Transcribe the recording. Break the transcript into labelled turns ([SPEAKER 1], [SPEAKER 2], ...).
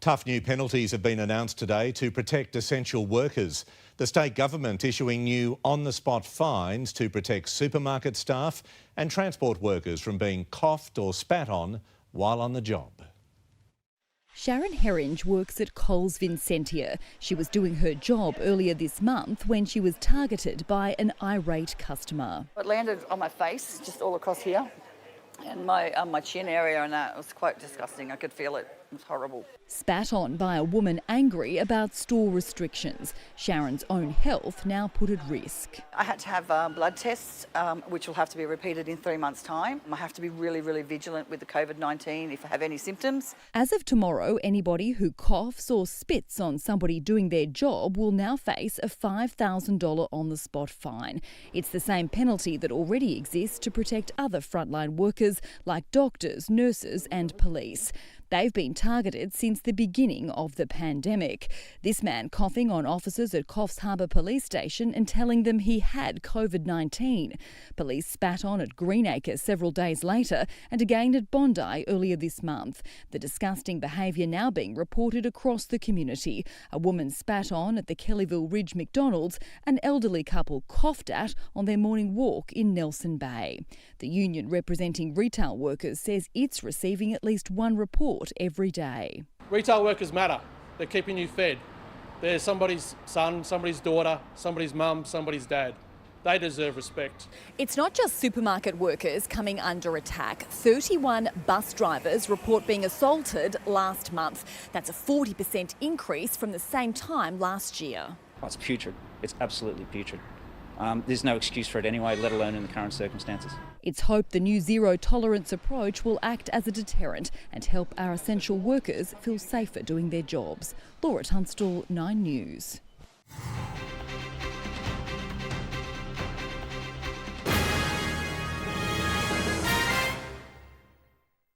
[SPEAKER 1] Tough new penalties have been announced today to protect essential workers. The state government issuing new on-the-spot fines to protect supermarket staff and transport workers from being coughed or spat on while on the job.
[SPEAKER 2] Sharon Herringe works at Coles Vincentia. She was doing her job earlier this month when she was targeted by an irate customer.
[SPEAKER 3] It landed on my face, just all across here, and my chin area, and that was quite disgusting. I could feel it. It was horrible.
[SPEAKER 2] Spat on by a woman angry about store restrictions. Sharon's own health now put at risk.
[SPEAKER 3] I had to have blood tests, which will have to be repeated in 3 months' time. I have to be really, really vigilant with the COVID-19 if I have any symptoms.
[SPEAKER 2] As of tomorrow, anybody who coughs or spits on somebody doing their job will now face a $5,000 on-the-spot fine. It's the same penalty that already exists to protect other frontline workers like doctors, nurses and police. They've been targeted since the beginning of the pandemic. This man coughing on officers at Coffs Harbour Police Station and telling them he had COVID-19. Police spat on at Greenacre several days later and again at Bondi earlier this month. The disgusting behaviour now being reported across the community. A woman spat on at the Kellyville Ridge McDonald's, an elderly couple coughed at on their morning walk in Nelson Bay. The union representing retail workers says it's receiving at least one report every day.
[SPEAKER 4] Retail workers matter. They're keeping you fed. They're somebody's son, somebody's daughter, somebody's mum, somebody's dad. They deserve respect.
[SPEAKER 2] It's not just supermarket workers coming under attack. 31 bus drivers report being assaulted last month. That's a 40% increase from the same time last year.
[SPEAKER 5] Oh, it's putrid. It's absolutely putrid. There's no excuse for it anyway, let alone in the current circumstances.
[SPEAKER 2] It's hoped the new zero-tolerance approach will act as a deterrent and help our essential workers feel safer doing their jobs. Laura Tunstall, 9 News.